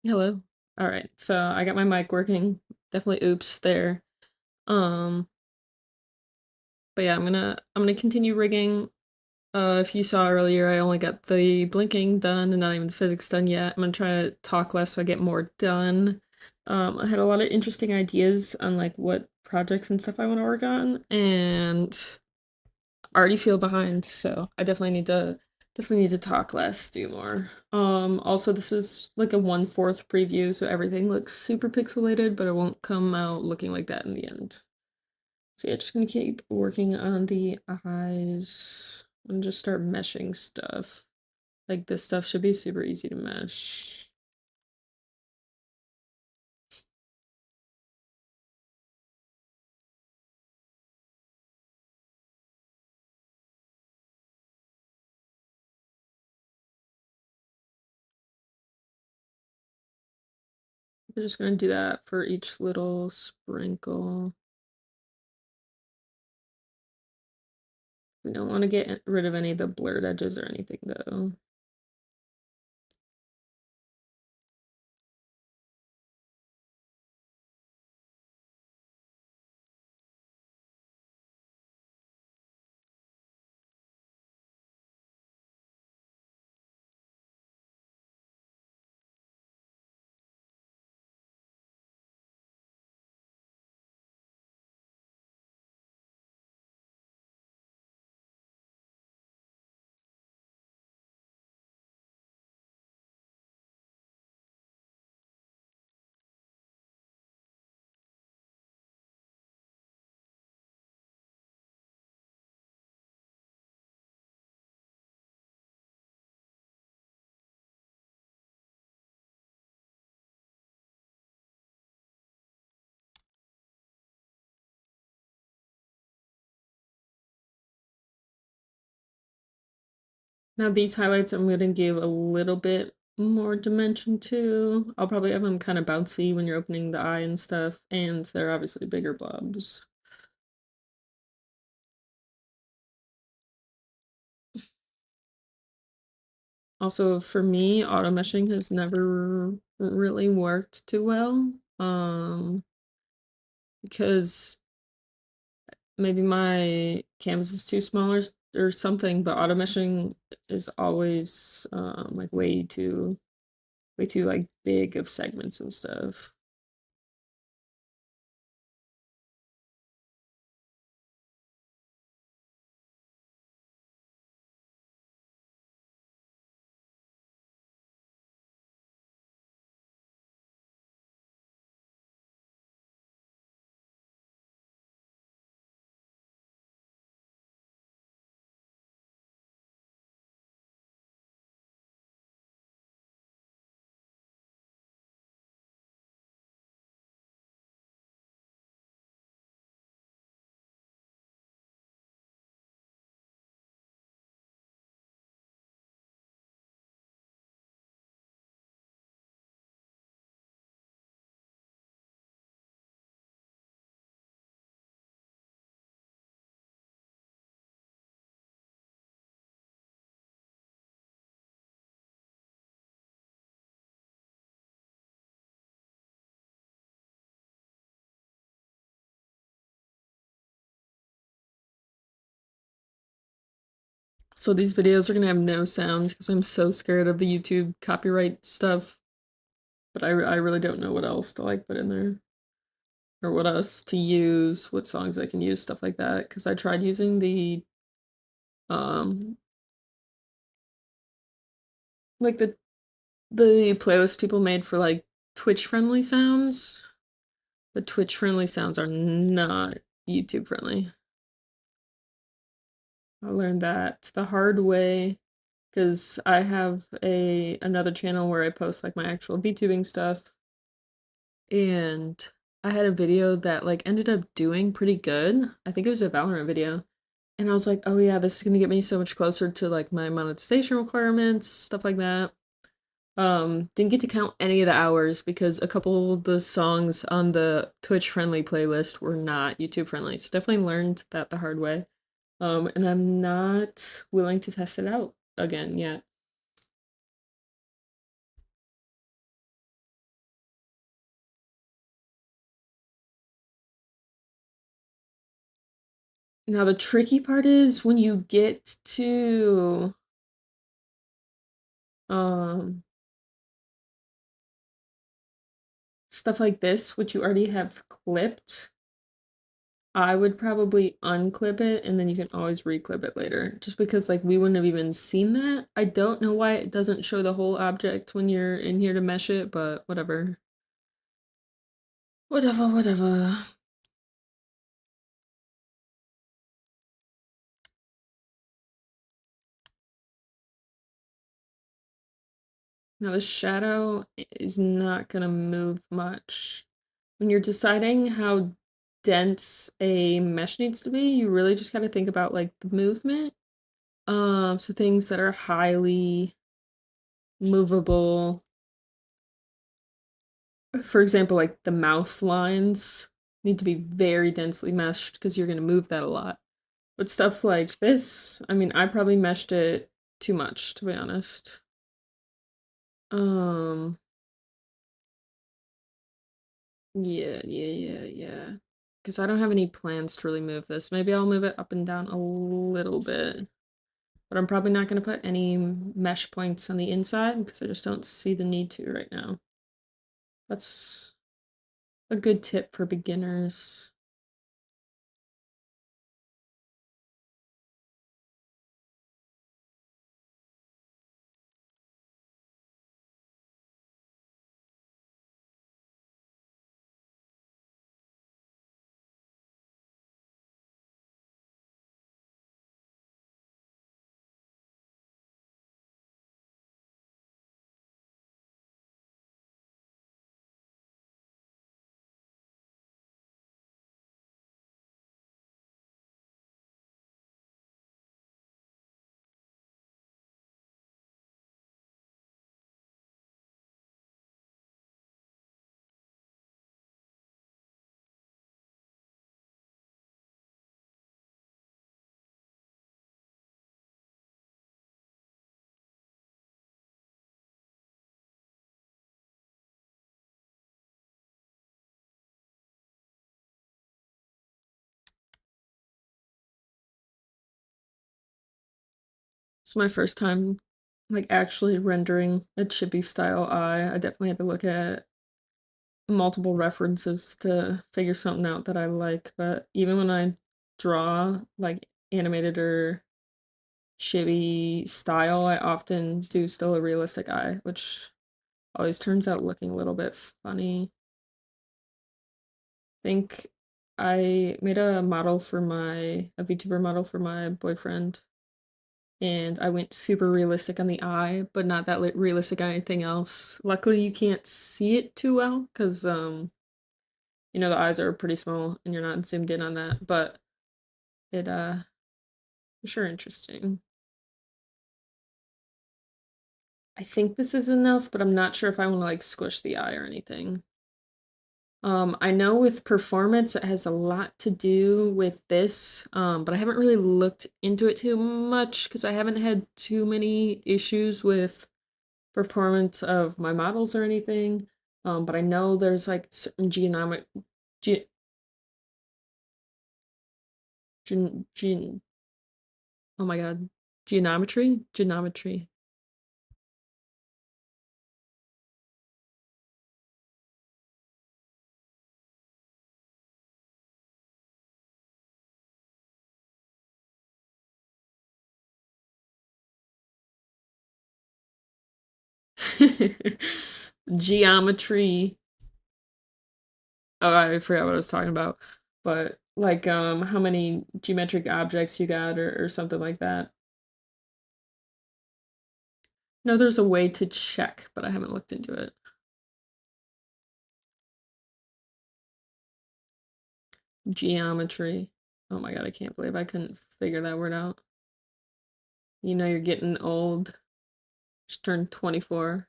Hello. All right. So I got my mic working. Definitely oops there. Um, but yeah, I'm gonna continue rigging. If you saw earlier, I only got the blinking done and not even the physics done yet. I'm gonna try to talk less so I get more done. I had a lot of interesting ideas on like what projects and stuff I want to work on, and I already feel behind, so I definitely need to talk less, do more. Also this is like a 1/4 preview, so everything looks super pixelated, but it won't come out looking like that in the end. So yeah, just gonna keep working on the eyes and just start meshing stuff. Like this stuff should be super easy to mesh. We're just gonna do that for each little sprinkle. We don't want to get rid of any of the blurred edges or anything though. Now these highlights I'm gonna give a little bit more dimension to. I'll probably have them kind of bouncy when you're opening the eye and stuff, and they're obviously bigger blobs. Also, for me, auto meshing has never really worked too well. Because maybe my canvas is too small or something, but auto meshing is always like way too like big of segments and stuff. So these videos are gonna have no sound because I'm so scared of the YouTube copyright stuff. But I really don't know what else to like put in there or what else to use, what songs I can use, stuff like that. Because I tried using um like the playlist people made for like Twitch friendly sounds. But Twitch friendly sounds are not YouTube friendly. I learned that the hard way because I have another channel where I post like my actual VTubing stuff, and I had a video that like ended up doing pretty good. I think it was a Valorant video. And I was like, "Oh yeah, this is gonna get me so much closer to like my monetization requirements, stuff like that." Didn't get to count any of the hours because a couple of the songs on the Twitch friendly playlist were not YouTube friendly. So definitely learned that the hard way. And I'm not willing to test it out again yet. Now the tricky part is when you get to um stuff like this, which you already have clipped, I would probably unclip it and then you can always reclip it later. Just because like we wouldn't have even seen that. I don't know why it doesn't show the whole object when you're in here to mesh it, but whatever. Whatever, whatever. Now the shadow is not gonna move much. When you're deciding how dense a mesh needs to be, you really just gotta think about like the movement. So things that are highly movable, for example, like the mouth lines need to be very densely meshed because you're gonna move that a lot. But stuff like this, I mean, I probably meshed it too much, to be honest. Um, yeah. Because I don't have any plans to really move this. Maybe I'll move it up and down a little bit. But I'm probably not going to put any mesh points on the inside because I just don't see the need to right now. That's a good tip for beginners. It's my first time like actually rendering a chibi style eye. I definitely had to look at multiple references to figure something out that I like, but even when I draw like animated or chibi style, I often do still a realistic eye, which always turns out looking a little bit funny. I think I made a VTuber model for my boyfriend, and I went super realistic on the eye, but not that realistic on anything else. Luckily, you can't see it too well because you know, the eyes are pretty small and you're not zoomed in on that, but it for sure interesting. I think this is enough, but I'm not sure if I want to like squish the eye or anything. I know with performance it has a lot to do with this, but I haven't really looked into it too much because I haven't had too many issues with performance of my models or anything. But I know there's like certain ge gen gen oh my god, geometry. Geometry. Oh, I forgot what I was talking about. But like how many geometric objects you got or something like that. No, there's a way to check, but I haven't looked into it. Geometry. Oh my god, I can't believe I couldn't figure that word out. You know you're getting old. Just turned 24.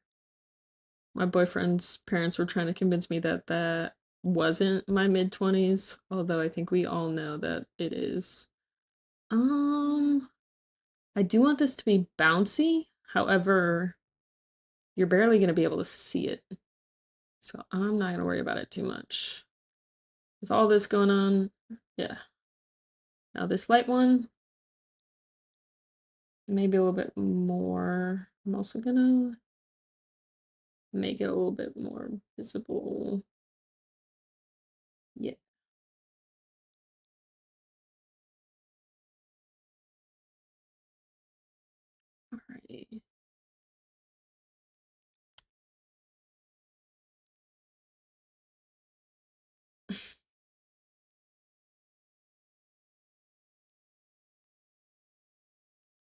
My boyfriend's parents were trying to convince me that that wasn't my mid-20s, although I think we all know that it is. Um, I do want this to be bouncy. However, you're barely going to be able to see it. So I'm not going to worry about it too much. With all this going on, yeah. Now this light one, maybe a little bit more. I'm also gonna make it a little bit more visible. Yeah. Alrighty.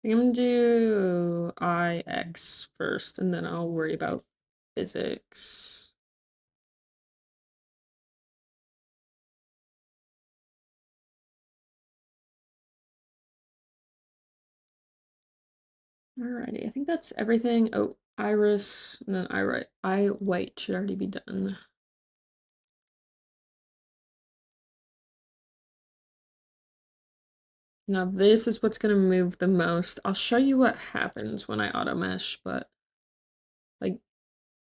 I'm gonna do IX first, and then I'll worry about physics. Alrighty, I think that's everything. Oh, iris, and then eye white should already be done. Now this is what's gonna move the most. I'll show you what happens when I auto mesh, but like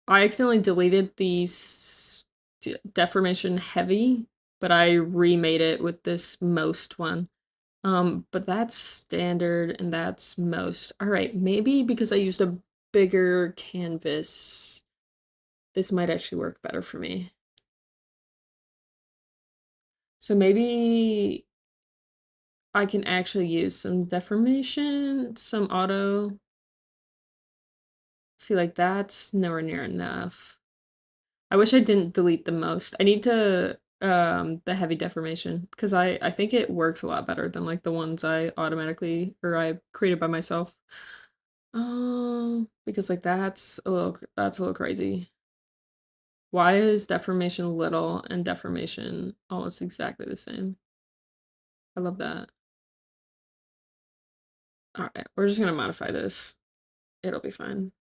I accidentally deleted these deformation heavy, but I remade it with this most one. But that's standard and that's most. All right, maybe because I used a bigger canvas, this might actually work better for me. So maybe I can actually use some deformation, some auto. See, like that's nowhere near enough. I wish I didn't delete the most. I need to the heavy deformation because I think it works a lot better than like the ones I automatically or I created by myself. Because like that's a little crazy. Why is deformation little and deformation almost exactly the same? I love that. All right, we're just gonna modify this. It'll be fine.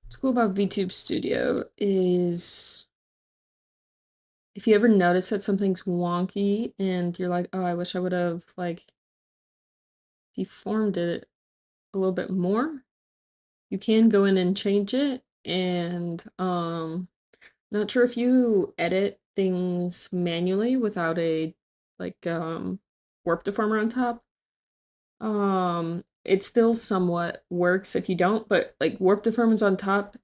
What's cool about VTube Studio is if you ever notice that something's wonky and you're like, oh, I wish I would have like deformed it a little bit more, you can go in and change it. And not sure if you edit things manually without a like warp deformer on top. It still somewhat works if you don't, but like warp deformers on top,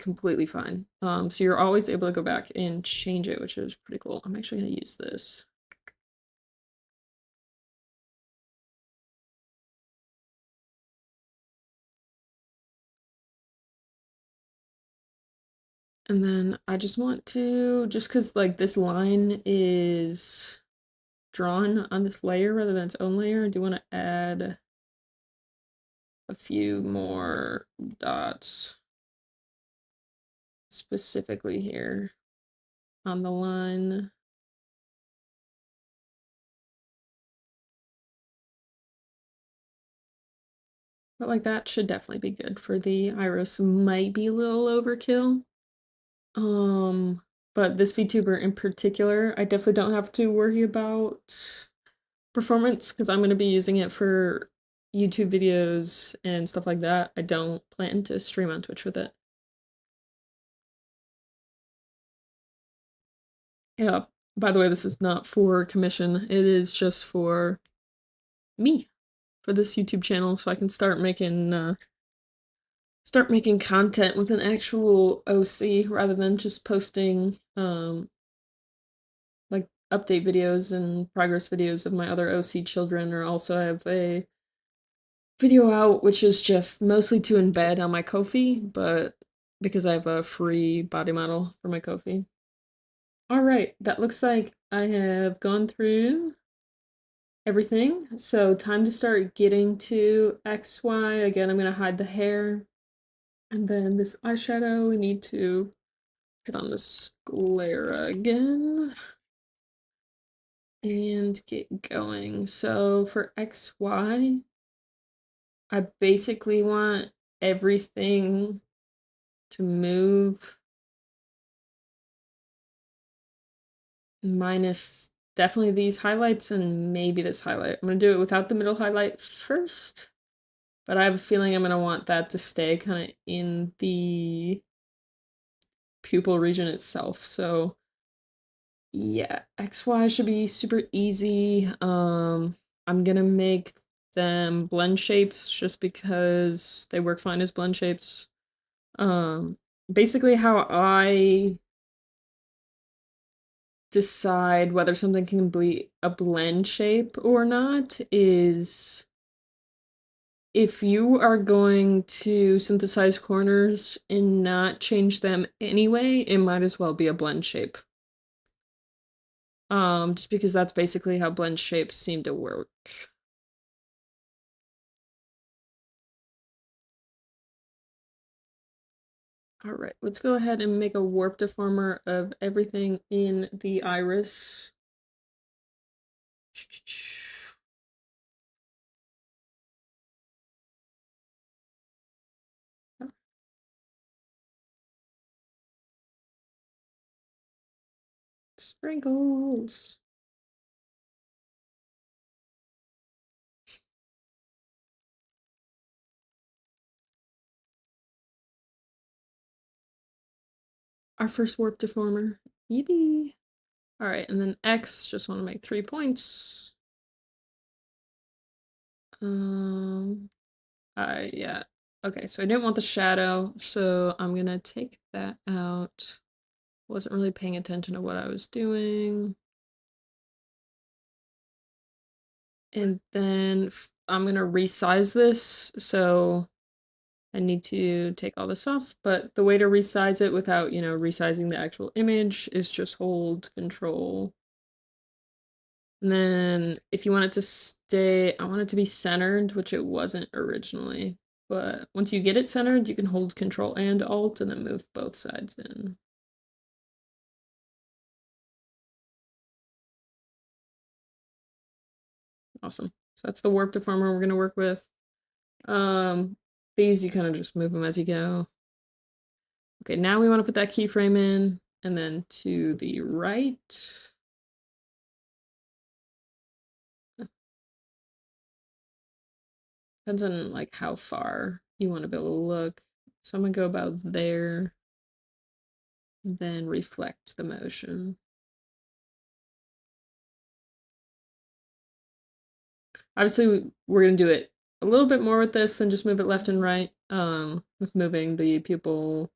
completely fine. So you're always able to go back and change it, which is pretty cool. I'm actually gonna use this. And then I just want to, just because like this line is drawn on this layer rather than its own layer, I do want to add a few more dots specifically here on the line. But like that should definitely be good for the iris. Might be a little overkill. Um, but this VTuber in particular, I definitely don't have to worry about performance because I'm going to be using it for YouTube videos and stuff like that. I don't plan to stream on Twitch with it. Yeah. By the way, this is not for commission. It is just for me, for this YouTube channel, so I can start making content with an actual OC rather than just posting like update videos and progress videos of my other OC children, or also I have a video out which is just mostly to embed on my Ko-fi, but because I have a free body model for my Ko-fi. Alright, that looks like I have gone through everything, so time to start getting to XY. Again, I'm going to hide the hair, and then this eyeshadow, we need to put on the sclera again and get going. So for XY, I basically want everything to move minus definitely these highlights and maybe this highlight. I'm going to do it without the middle highlight first, but I have a feeling I'm going to want that to stay kind of in the pupil region itself. So yeah, XY should be super easy. I'm gonna make them blend shapes just because they work fine as blend shapes. Basically how I decide whether something can be a blend shape or not is if you are going to synthesize corners and not change them anyway, it might as well be a blend shape. Just because that's basically how blend shapes seem to work. Alright, let's go ahead and make a warp deformer of everything in the iris. Sprinkles. Our first warp deformer. Yippee. Alright, and then X, just want to make 3 points. Yeah. Okay, so I didn't want the shadow, so I'm gonna take that out. Wasn't really paying attention to what I was doing. And then I'm gonna resize this, so I need to take all this off, but the way to resize it without, you know, resizing the actual image is just hold Control. And then if you want it to stay, I want it to be centered, which it wasn't originally. But once you get it centered, you can hold Control and Alt and then move both sides in. Awesome. So that's the warp deformer we're going to work with. These you kind of just move them as you go. Okay, now we want to put that keyframe in, and then to the right. Depends on like how far you want to be able to look. So I'm gonna go about there, then reflect the motion. Obviously, we're gonna do it a little bit more with this than just move it left and right. With moving the pupil,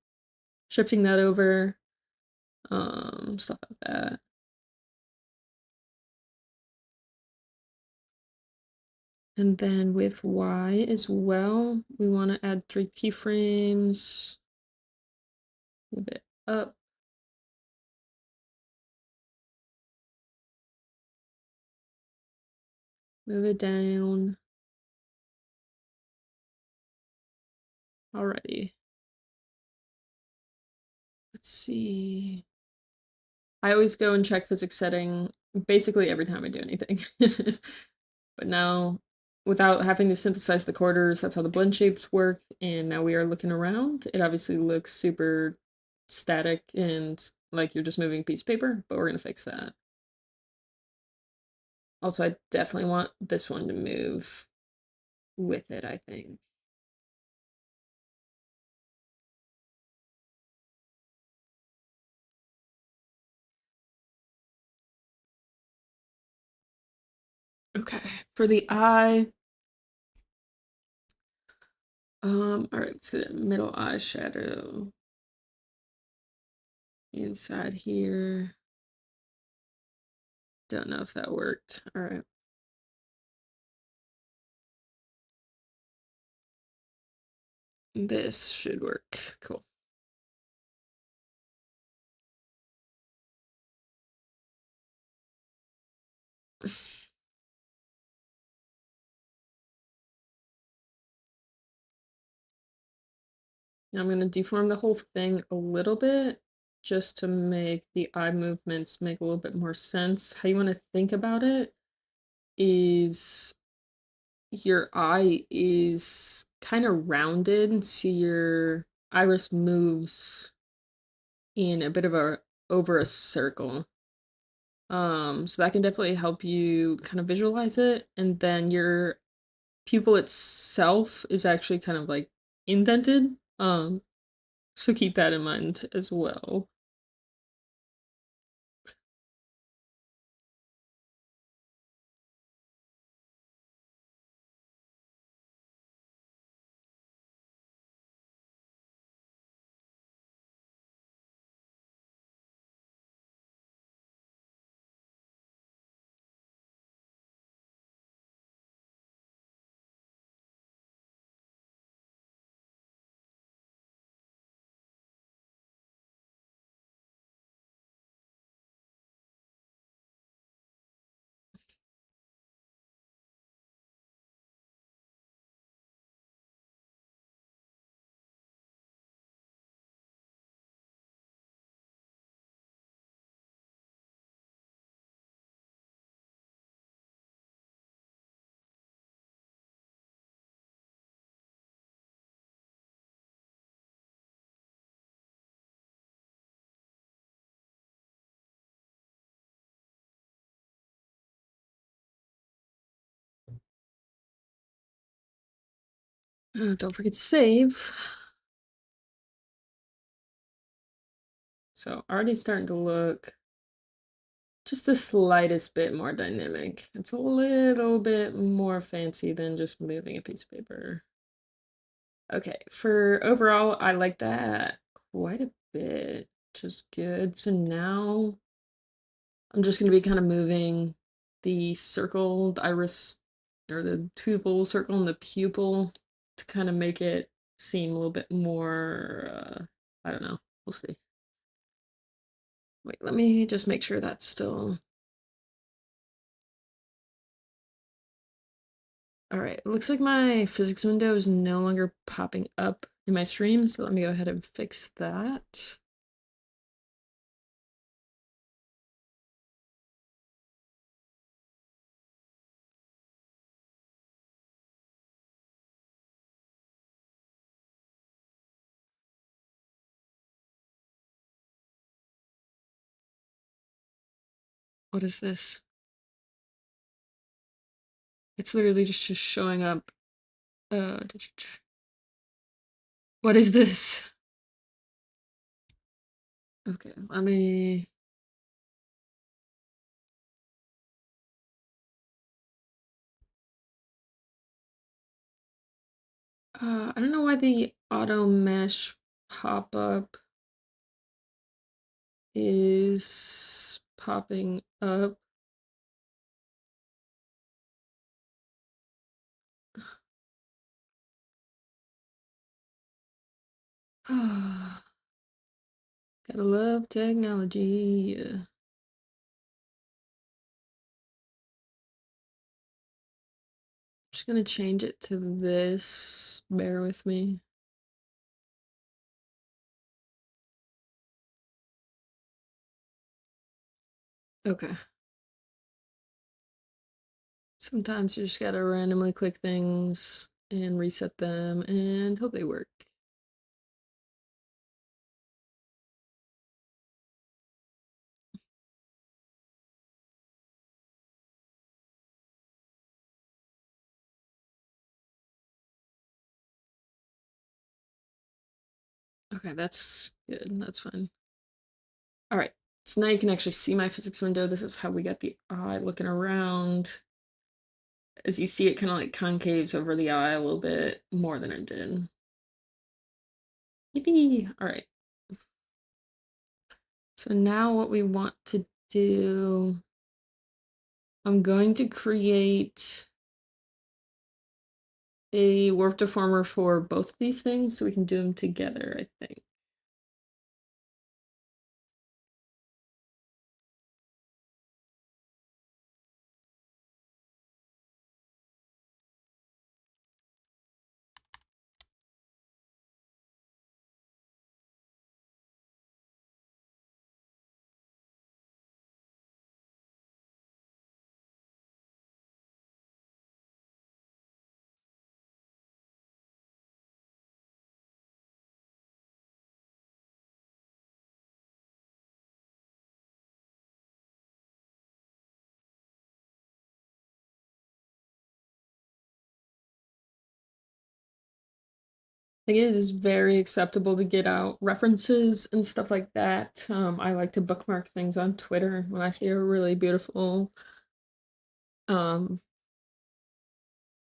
shifting that over, stuff like that. And then with Y as well, we want to add 3 keyframes. Move it up. Move it down. Alrighty. Let's see. I always go and check physics setting basically every time I do anything. But now, without having to synthesize the quarters, that's how the blend shapes work. And now we are looking around. It obviously looks super static and like you're just moving a piece of paper, but we're going to fix that. Also, I definitely want this one to move with it, I think. Okay, for the eye, all right, let's get a middle eye shadow inside here. Don't know if that worked. All right. This should work. Cool. Now I'm going to deform the whole thing a little bit just to make the eye movements make a little bit more sense. How you want to think about it is your eye is kind of rounded, so your iris moves in a bit of a over a circle. So that can definitely help you kind of visualize it. And then your pupil itself is actually kind of like indented. So keep that in mind as well. Don't forget to save. So already starting to look just the slightest bit more dynamic. It's a little bit more fancy than just moving a piece of paper. Okay, for overall, I like that quite a bit, which is good. So now I'm just going to be kind of moving the circle, the iris, or the pupil circle and the pupil to kind of make it seem a little bit more, I don't know. We'll see. Wait, let me just make sure that's still. All right, it looks like my physics window is no longer popping up in my stream, so let me go ahead and fix that. What is this? It's literally just showing up. What is this? Okay, let me. I don't know why the auto mesh pop-up is popping up. Gotta love technology. Just gonna change it to this. Bear with me. Okay. Sometimes you just gotta randomly click things and reset them and hope they work. Okay, that's good. That's fine. All right. So now you can actually see my physics window. This is how we got the eye looking around. as you see, it kind of like concaves over the eye a little bit more than it did. Yippee! All right. So now what we want to do, I'm going to create a warp deformer for both of these things so we can do them together, I think. I think it is very acceptable to get out references and stuff like that. I like to bookmark things on Twitter when I see a really beautiful um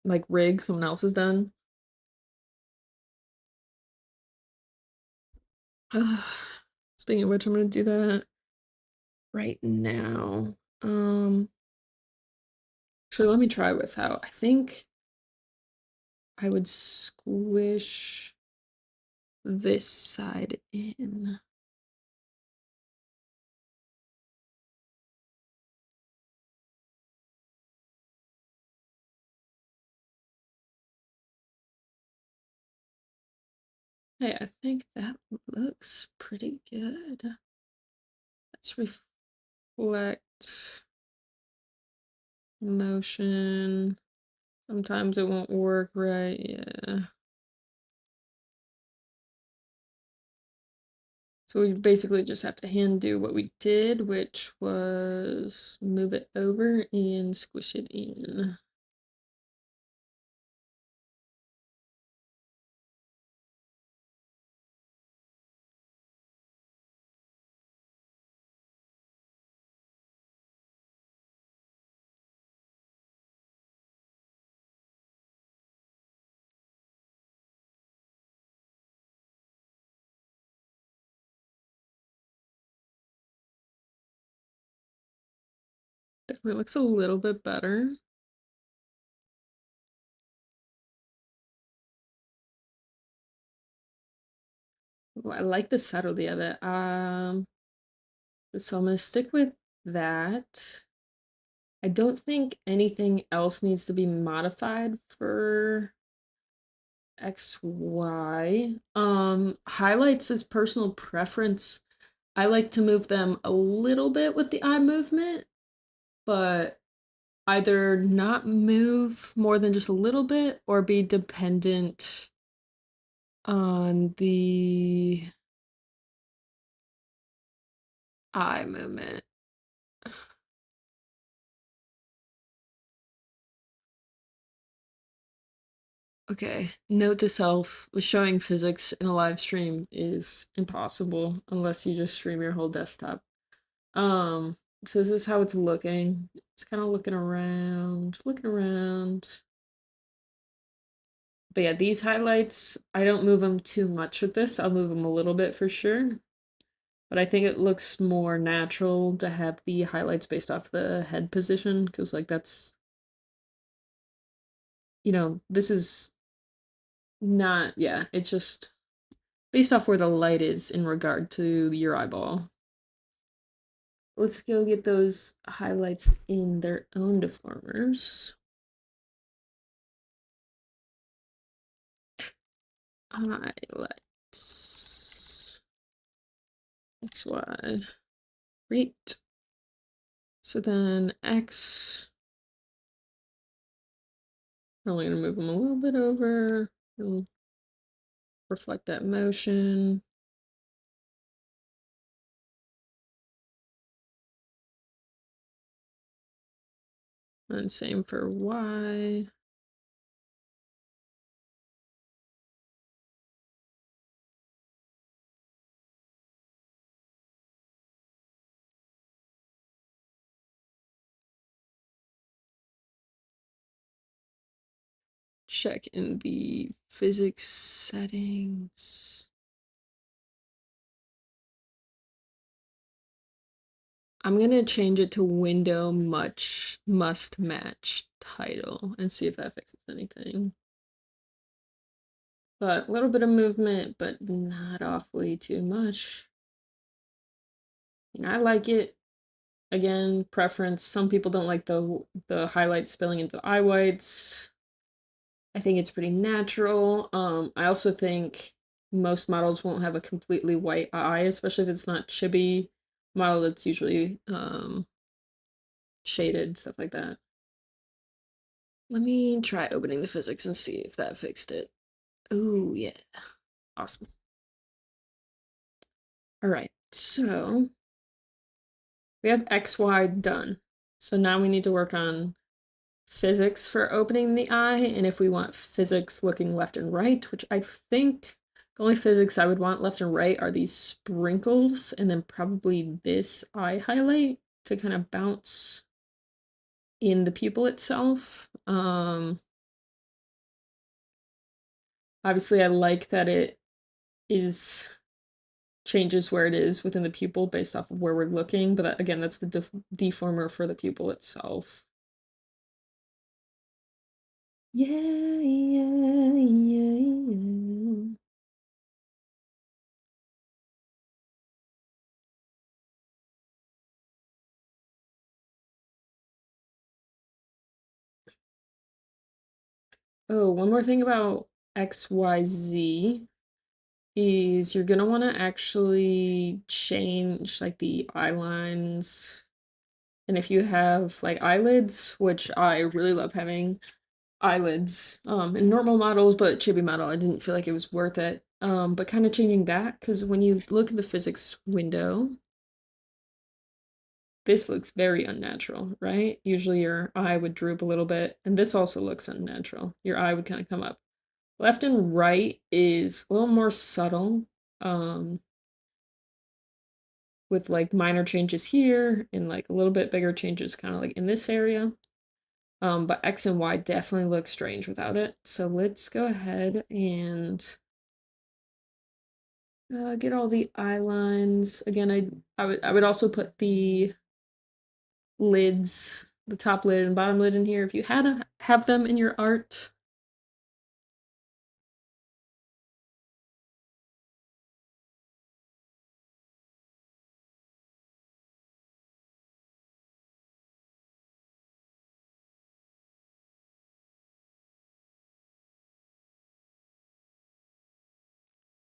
like rig someone else has done. Speaking of which, I'm gonna do that right now. Actually, let me try without. I think I would squish this side in. Hey, I think that looks pretty good. Let's reflect motion. Sometimes it won't work right. Yeah. So we basically just have to hand do what we did, which was move it over and squish it in. Definitely looks a little bit better. Ooh, I like the subtlety of it. So I'm gonna stick with that. I don't think anything else needs to be modified for XY. Highlights is personal preference. I like to move them a little bit with the eye movement, but either not move more than just a little bit or be dependent on the eye movement. Okay, note to self, showing physics in a live stream is impossible unless you just stream your whole desktop. Um, so this is how it's looking. It's kind of looking around, looking around. But yeah, these highlights, I don't move them too much with this. I'll move them a little bit for sure. But I think it looks more natural to have the highlights based off the head position, because like that's, this is not, yeah, it's just based off where the light is in regard to your eyeball. Let's go get those highlights in their own deformers. Highlights. XY. Great. So then X. I'm only gonna move them a little bit over and reflect that motion. And same for Y. check in the physics settings. I'm gonna change it to window must match title and see if that fixes anything. But a little bit of movement, but not awfully too much. I like it. Again, preference. Some people don't like the highlights spilling into the eye whites. I think it's pretty natural. I also think most models won't have a completely white eye, especially if it's not chibi model that's usually shaded, stuff like that. Let me try opening the physics and see if that fixed it. Oh, yeah. Awesome. All right, so we have XY done. So now we need to work on physics for opening the eye, and if we want physics looking left and right, which I think the only physics I would want left and right are these sprinkles, and then probably this eye highlight to kind of bounce in the pupil itself. Obviously I like that it is changes where it is within the pupil based off of where we're looking, but that, again, that's the deformer for the pupil itself. Yeah, yeah, yeah, yeah. Oh, one more thing about XYZ is you're gonna want to actually change like the eye lines. And if you have like eyelids, which I really love having eyelids in normal models, but chibi model, I didn't feel like it was worth it. But kind of changing that, because when you look at the physics window, this looks very unnatural, right? Usually your eye would droop a little bit, and this also looks unnatural. Your eye would kind of come up. Left and right is a little more subtle, with like minor changes here and like a little bit bigger changes kind of like in this area. But X and Y definitely look strange without it. So let's go ahead and get all the eye lines. Again, I would also put the lids, the top lid and bottom lid in here if you had to have them in your art.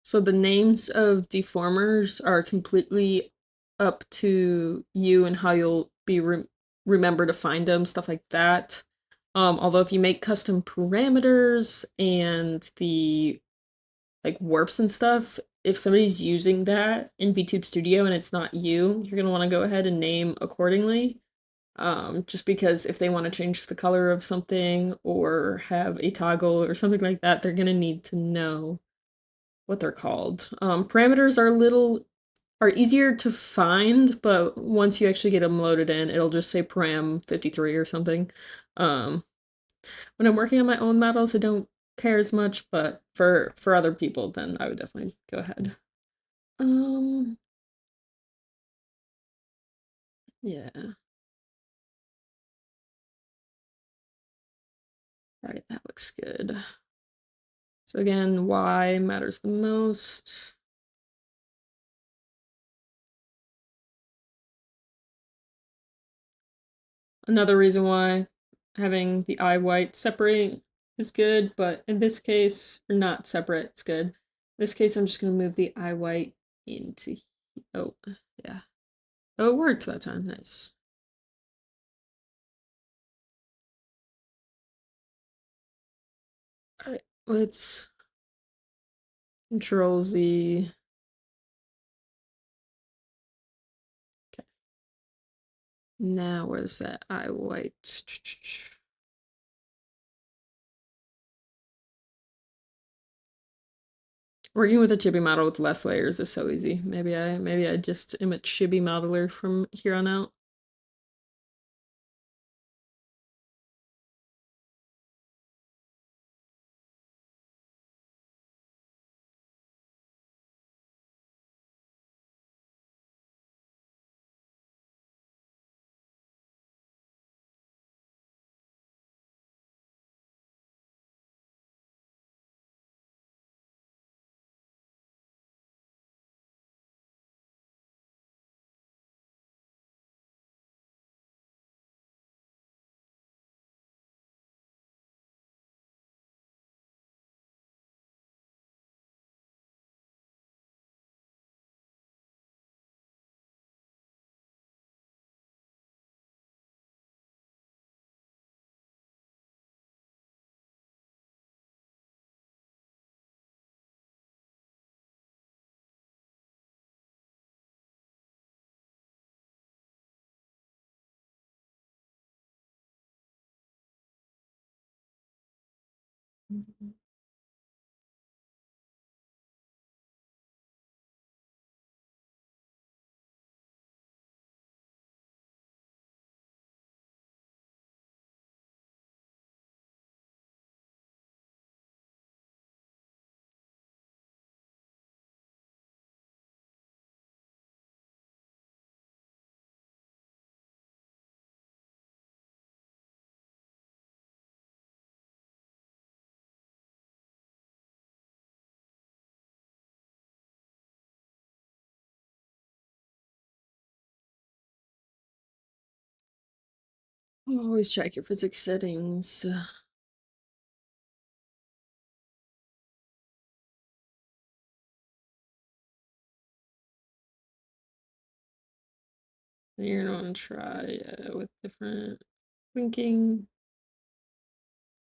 So the names of deformers are completely up to you and how you'll be remember to find them, stuff like that. Although if you make custom parameters and the like warps and stuff, if somebody's using that in VTube Studio and it's not you, you're gonna want to go ahead and name accordingly. Just because if they want to change the color of something or have a toggle or something like that, they're gonna need to know what they're called. Parameters are easier to find, but once you actually get them loaded in, it'll just say param 53 or something. When I'm working on my own models, I don't care as much, but for other people, then I would definitely go ahead. Yeah. All right, that looks good. So again, Y matters the most. Another reason why having the eye white separate is good, but in this case, or not separate, it's good. In this case, I'm just gonna move the eye white into, oh, yeah. Oh, it worked that time, nice. All right, let's Control Z. Okay. Now, where's that eye white? Working with a chibi model with less layers is so easy. Maybe I just am a chibi modeler from here on out. Always check your physics settings. You're gonna try with different blinking.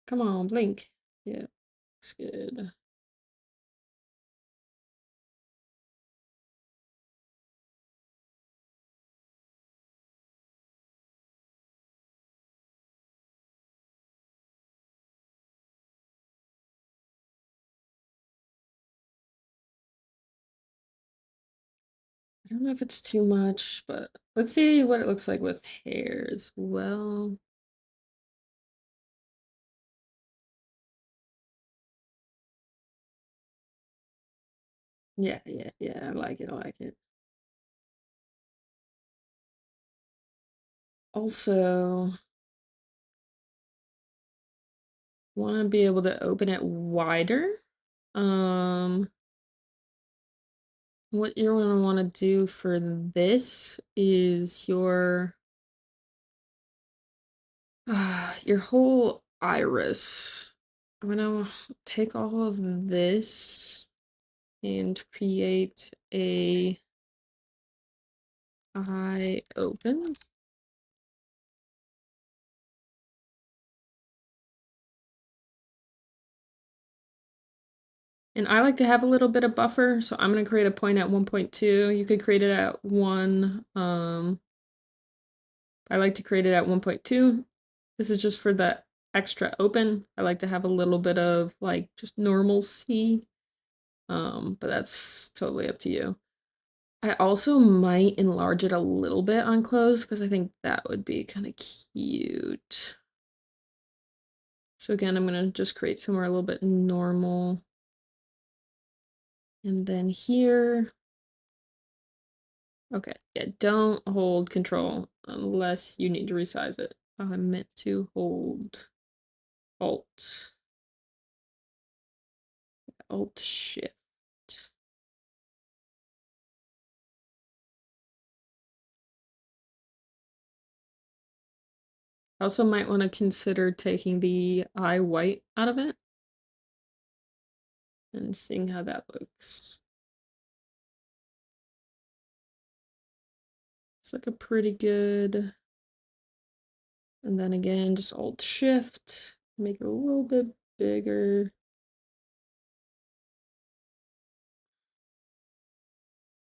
Come on, blink. Yeah, looks good. I don't know if it's too much, but let's see what it looks like with hair as well. Yeah, yeah, yeah. I like it. I like it. Also, want to be able to open it wider. Um, what you're gonna want to do for this is your whole iris. I'm gonna take all of this and create a eye open. And I like to have a little bit of buffer, so I'm gonna create a point at 1.2. You could create it at 1. I like to create it at 1.2. This is just for the extra open. I like to have a little bit of like just normalcy. But that's totally up to you. I also might enlarge it a little bit on close because I think that would be kind of cute. So again, I'm gonna just create somewhere a little bit normal. And then here, okay, yeah, don't hold control unless you need to resize it. Oh, I meant to hold Alt. Alt Shift. Also might want to consider taking the eye white out of it and seeing how that looks. It's like a pretty good. And then again, just Alt Shift, make it a little bit bigger.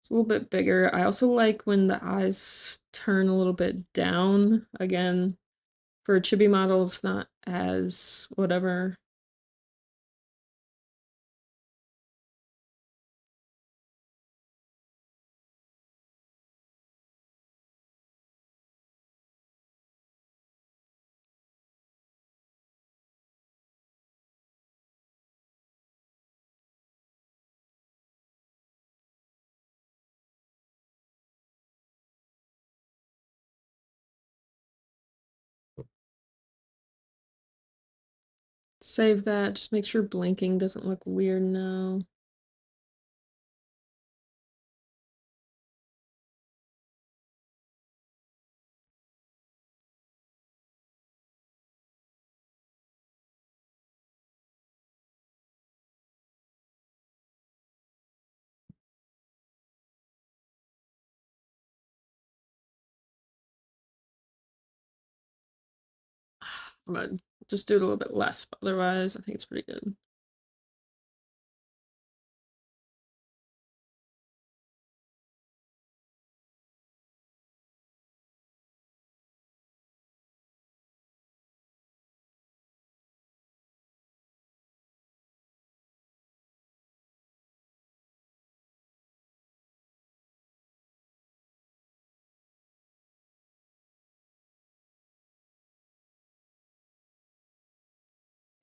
It's a little bit bigger. I also like when the eyes turn a little bit down. Again, for a chibi model, it's not as whatever. Save that. Just make sure blinking doesn't look weird now. I'm gonna just do it a little bit less, but otherwise I think it's pretty good.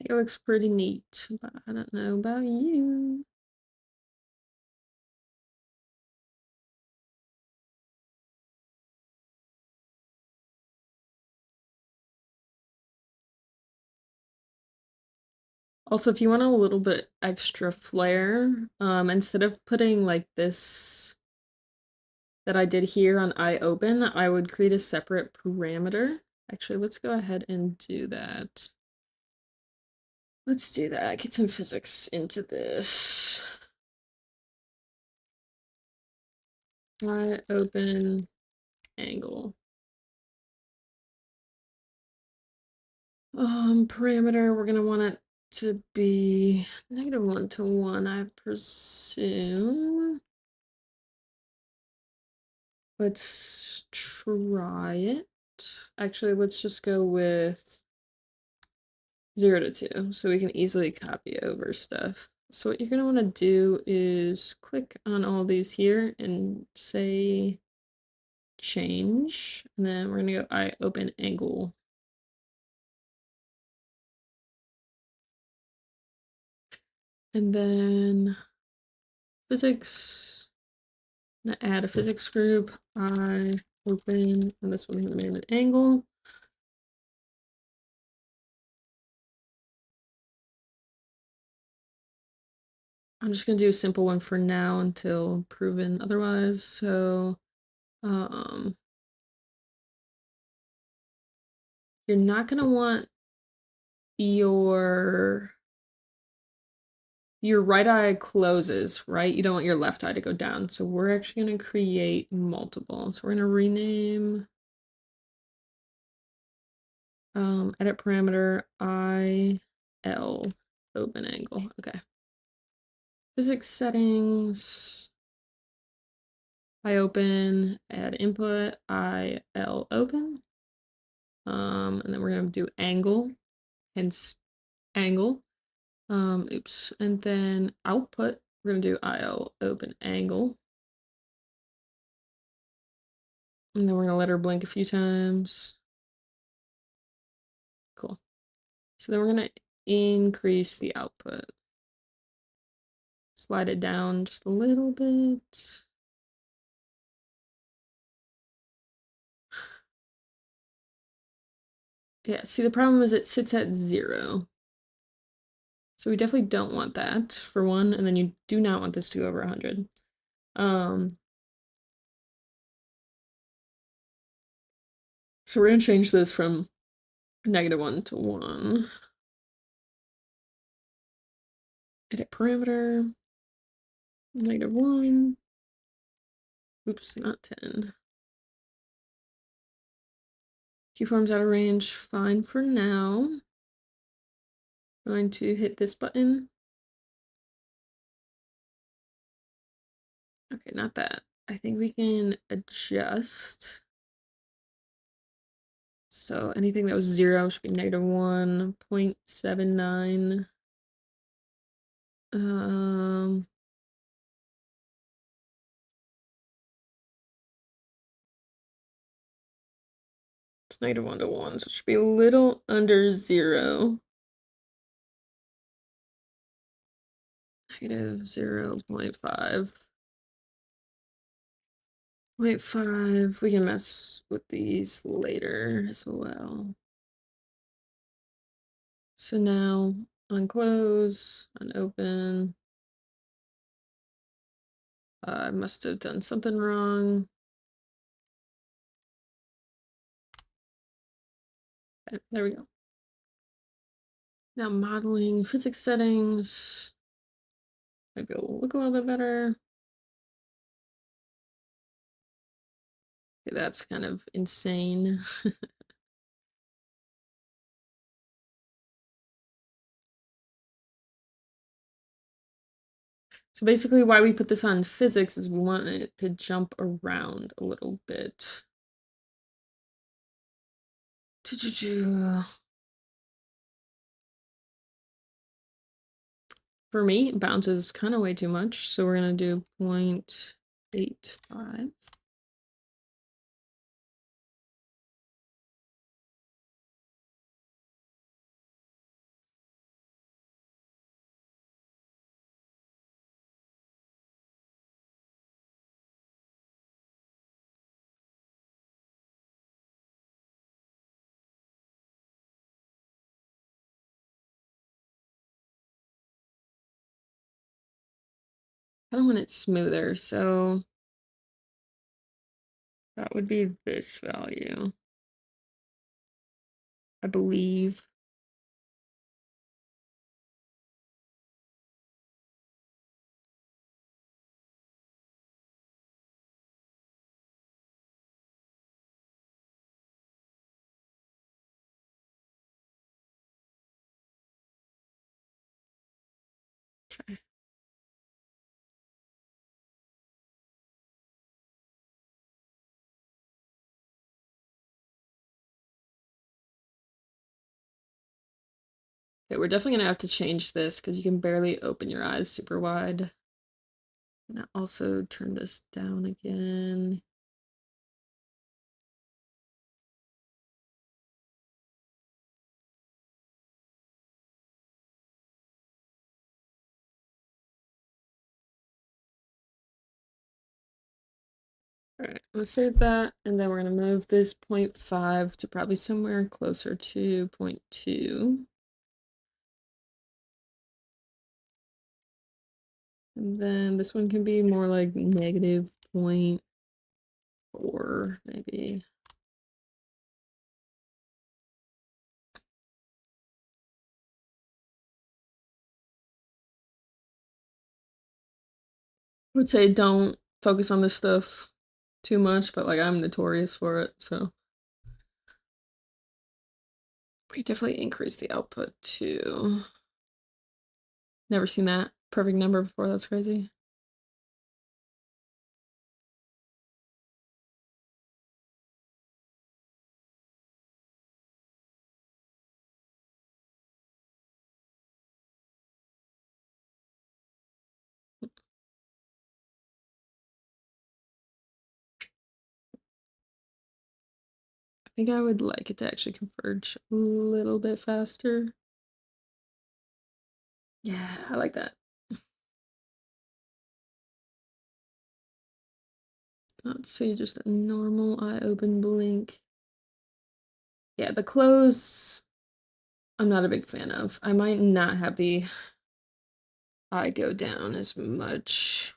It looks pretty neat, but I don't know about you. Also, if you want a little bit extra flair, instead of putting like this that I did here on open, I would create a separate parameter. Actually, let's go ahead and do that. Let's do that. Get some physics into this. Open angle. Parameter, we're gonna want it to be -1 to 1, I presume. Let's try it. Actually, let's just go with 0 to 2, so we can easily copy over stuff. So what you're gonna want to do is click on all these here and say change, and then we're gonna go open angle. And then physics, I'm gonna add a physics group, open, and this one's gonna be an angle. I'm just gonna do a simple one for now until proven otherwise. So you're not gonna want your right eye closes, right? You don't want your left eye to go down. So we're actually gonna create multiple. So we're gonna rename edit parameter IL open angle. Okay. Physics settings. I open, add input, IL open. And then we're gonna do angle, hence angle. Oops. And then output, we're gonna do IL open angle. And then we're gonna let her blink a few times. Cool. So then we're gonna increase the output. Slide it down just a little bit. Yeah, see, the problem is it sits at 0. So we definitely don't want that, for one, and then you do not want this to go over 100. So we're gonna change this from -1 to 1. Edit parameter, -1. Oops, not 10. Keyform's out of range, fine for now. I'm going to hit this button. Okay, not that. I think we can adjust. So anything that was 0 should be -1.79. It's -1 to 1, so it should be a little under 0. -0.5. 0.5. We can mess with these later as well. So now unclose, unopen. I must have done something wrong. Okay, there we go. Now modeling physics settings. Maybe it'll look a little bit better. Okay, that's kind of insane. So basically why we put this on physics is we want it to jump around a little bit. For me, it bounces kind of way too much, so we're gonna do 0.85. kind of want it smoother, so that would be this value, I believe. Okay. Okay, we're definitely gonna have to change this because you can barely open your eyes super wide. And I also turn this down again. All right, I'm gonna save that, and then we're gonna move this 0.5 to probably somewhere closer to 0.2. And then this one can be more like negative 0.4, maybe. I would say don't focus on this stuff too much, but like I'm notorious for it, so we definitely increase the output too. Never seen that perfect number before, that's crazy. I think I would like it to actually converge a little bit faster. Yeah, I like that. Let's see, just a normal eye open blink. Yeah, the close, I'm not a big fan of. I might not have the eye go down as much.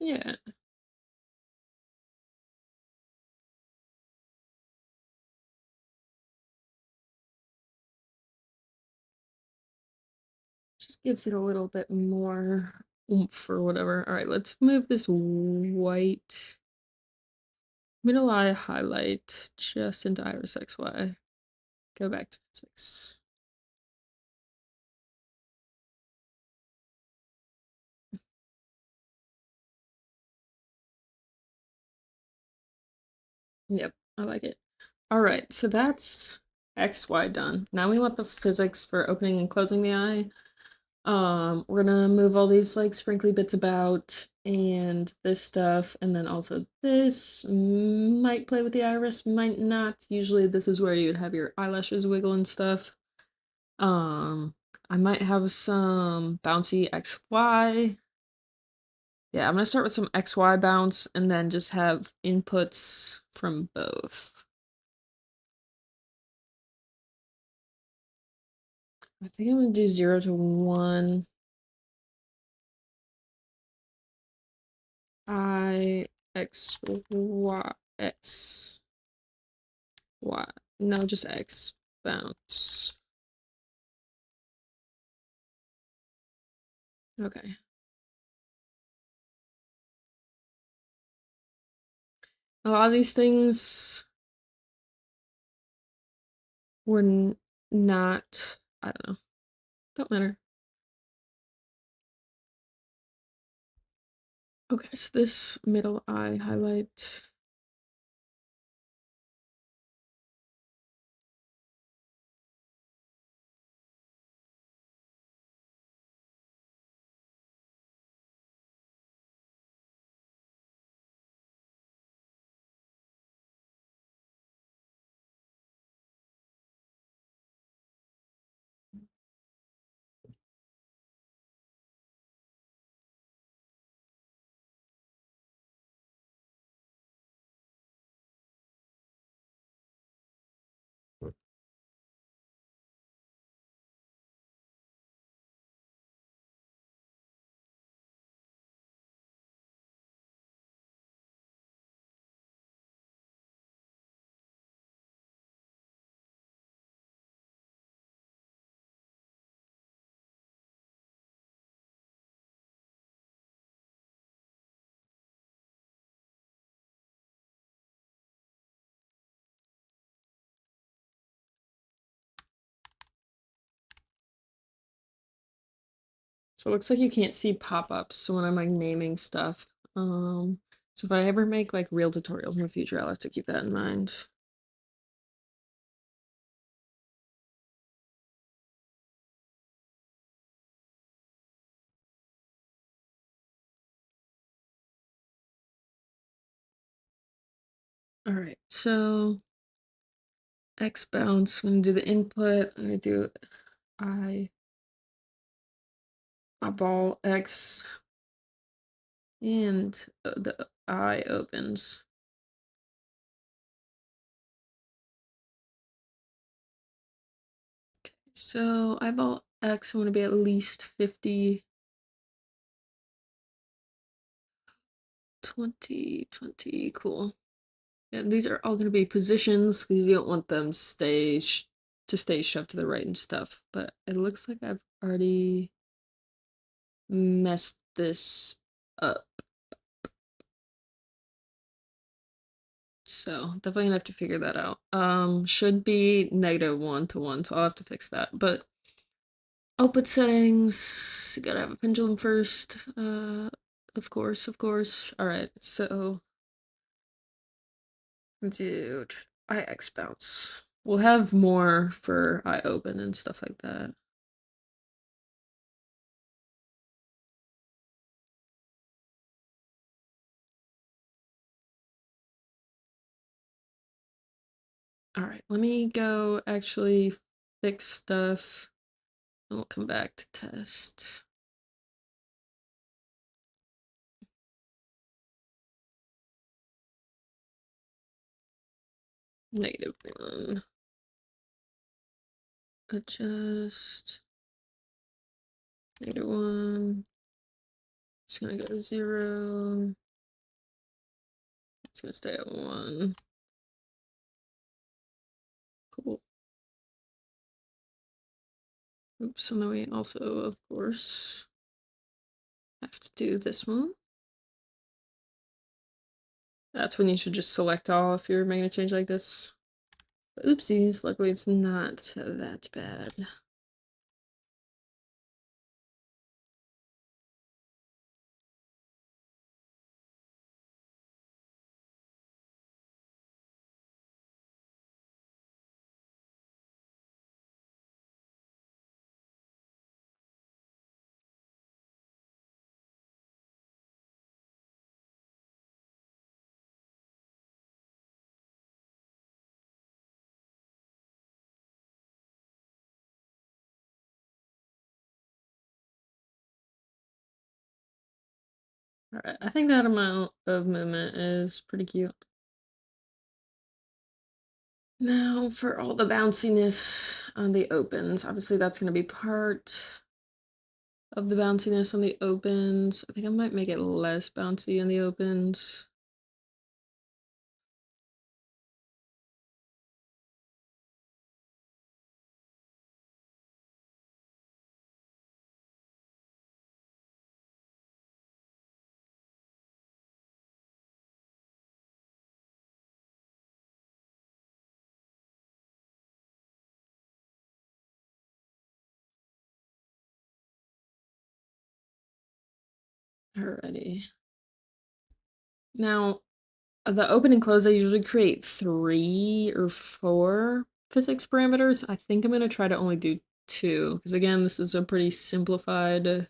Yeah, just gives it a little bit more oomph or whatever. All right, let's move this white middle eye highlight just into Iris XY. Go back to physics. Yep, I like it. All right, so that's XY done. Now we want the physics for opening and closing the eye. We're gonna move all these like sprinkly bits about and this stuff, and then also this might play with the iris, might not. Usually this is where you'd have your eyelashes wiggle and stuff. Um, I might have some bouncy XY. Yeah, I'm gonna start with some XY bounce and then just have inputs from both. I think I'm gonna do 0 to 1. I X Y X Y. No, just X bounce. Okay. A lot of these things were not, I don't know, don't matter. Okay, so this middle eye highlight. So it looks like you can't see pop-ups, so when I'm like naming stuff. So if I ever make like real tutorials in the future, I'll have to keep that in mind. All right, so X bounce, I'm gonna do the input, I'm gonna do I ball X, and the I opens. Okay, so eyeball X, I want to be at least 50, 20, 20, cool. And these are all going to be positions because you don't want them to stay shoved to the right and stuff. But it looks like I've already messed this up. So definitely gonna have to figure that out. Should be -1 to 1, so I'll have to fix that. But output settings, gotta have a pendulum first. Of course, of course. All right, so dude, IX bounce. We'll have more for I open and stuff like that. All right, let me go actually fix stuff, and we'll come back to test. -1. Adjust. -1. It's gonna go to 0. It's gonna stay at 1. Cool. Oops, and then we also, of course, have to do this one. That's when you should just select all if you're making a change like this. But oopsies, luckily it's not that bad. Alright, I think that amount of movement is pretty cute. Now for all the bounciness on the opens, obviously that's going to be part of the bounciness on the opens. I think I might make it less bouncy on the opens. Alrighty. Now, the open and close, I usually create 3 or 4 physics parameters. I think I'm going to try to only do 2, because again, this is a pretty simplified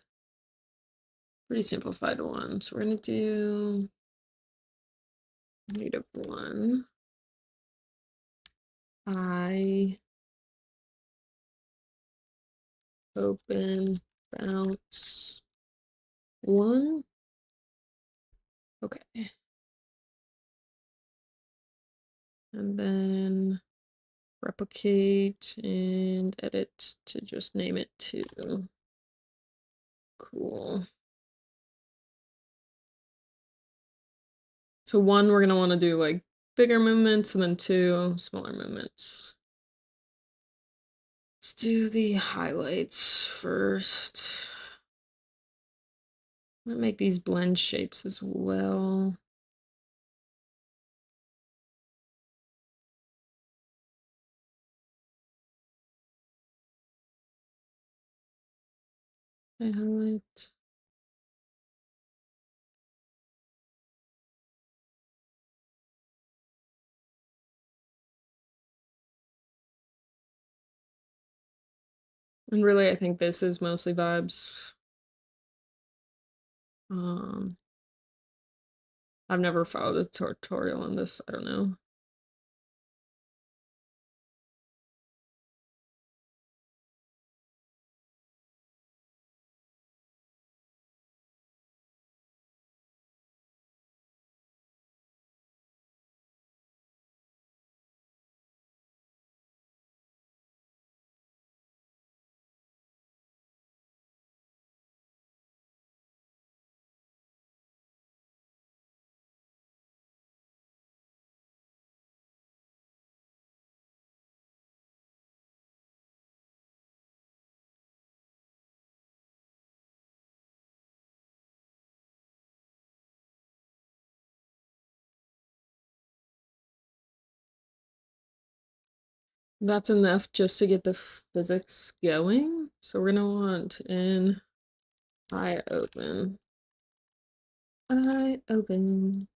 one. So we're going to do -1. I open bounce 1. Okay. And then replicate and edit to just name it 2. Cool. So 1, we're gonna want to do like bigger movements, and then 2, smaller movements. Let's do the highlights first. I'm gonna make these blend shapes as well. I highlight. And really, I think this is mostly vibes. Um, I've never followed a tutorial on this. I don't know. That's enough just to get the physics going. So we're gonna want an eye open. Eye open.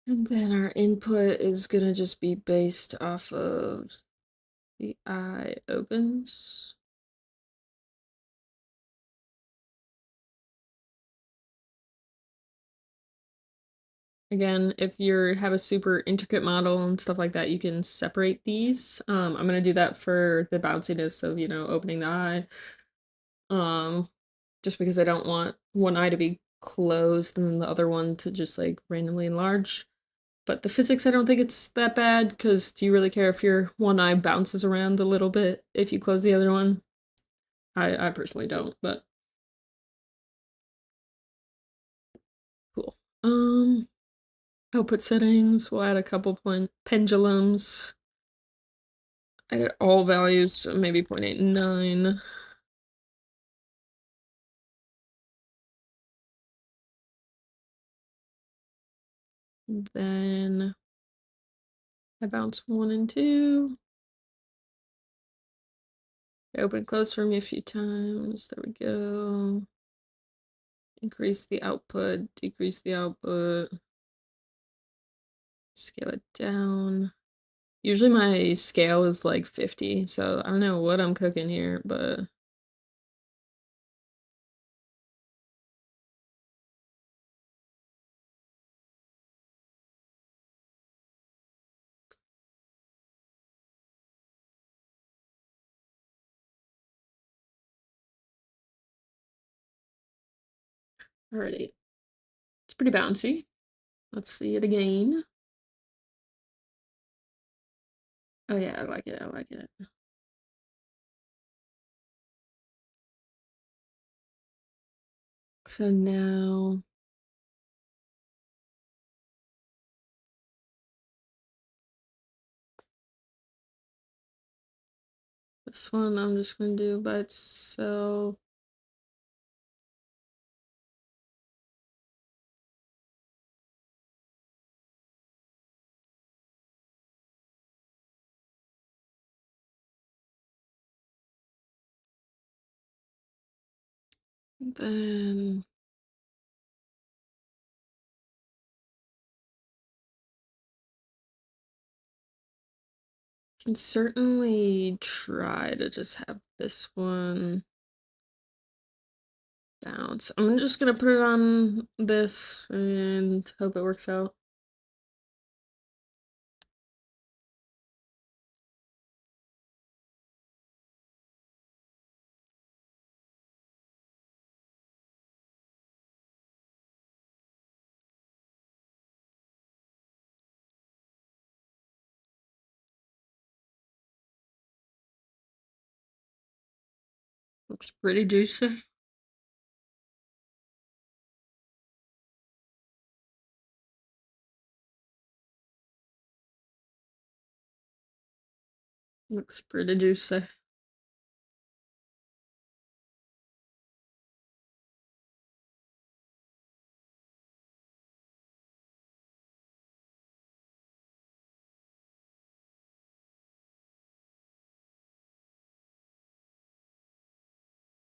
And then our input is gonna just be based off of the eye opens. Again, if you have a super intricate model and stuff like that, you can separate these. I'm gonna do that for the bounciness of, opening the eye. Um, just because I don't want one eye to be closed and then the other one to just like randomly enlarge. But the physics, I don't think it's that bad, because do you really care if your one eye bounces around a little bit if you close the other one? I personally don't, but cool. Output settings, we'll add a couple pendulums. Edit all values, so maybe 0.89. Then I bounce 1 and 2. I open and close for me a few times. There we go. Increase the output, decrease the output. Scale it down. Usually my scale is like 50, so I don't know what I'm cooking here, but alrighty. It's pretty bouncy. Let's see it again. Oh yeah, I like it, I like it. So now this one I'm just gonna do by itself. Then can certainly try to just have this one bounce. I'm just gonna put it on this and hope it works out. Looks pretty juicy. Looks pretty juicy.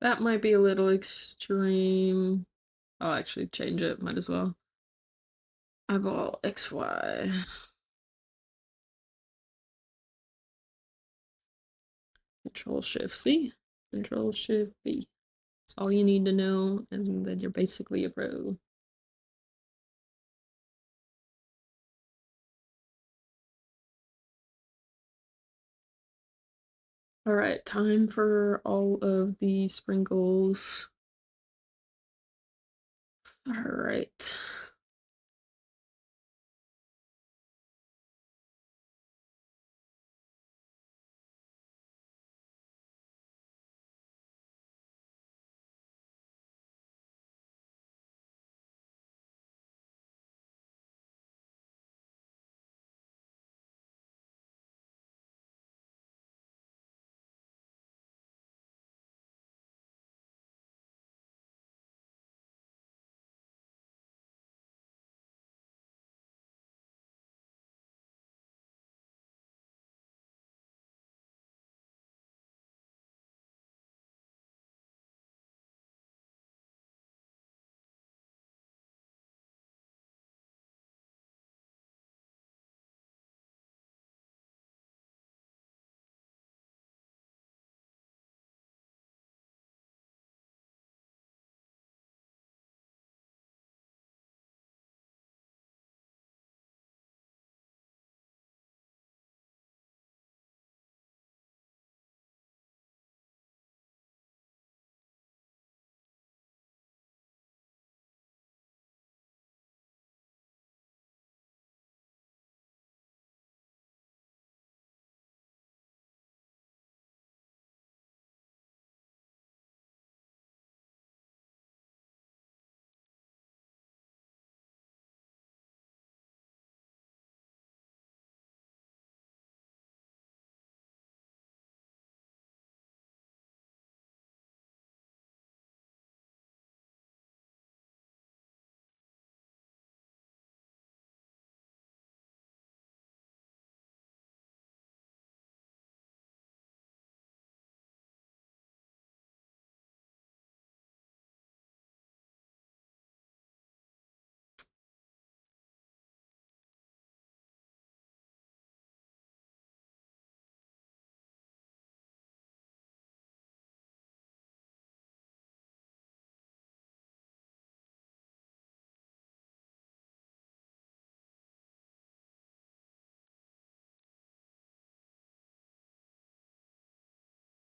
That might be a little extreme. I'll actually change it, might as well. Eyeball XY. Control Shift C. Control Shift V. That's all you need to know, and then you're basically a pro. All right, time for all of the sprinkles. All right.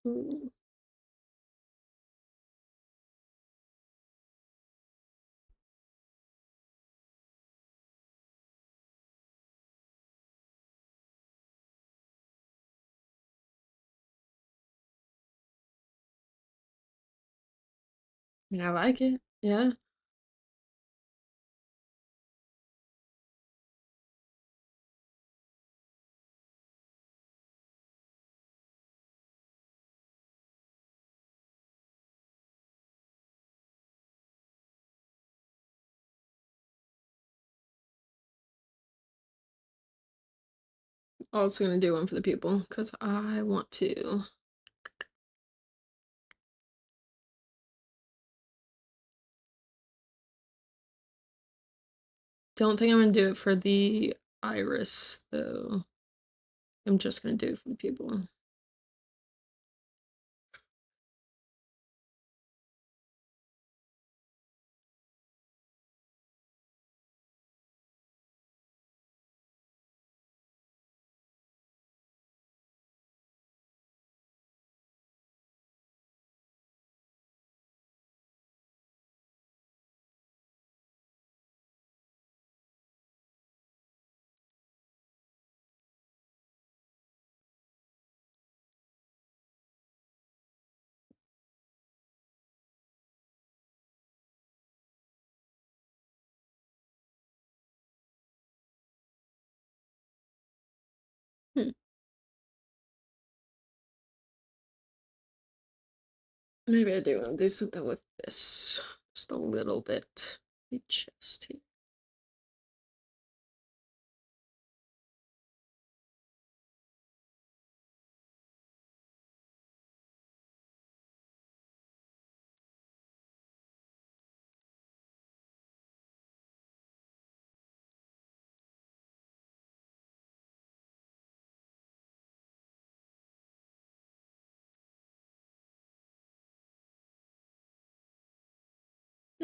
Ooh. I like it. Yeah. Also gonna do one for the people because I want to. Don't think I'm gonna do it for the iris though. I'm just gonna do it for the people. Hmm. Maybe I do want to do something with this. Just a little bit. The chest here.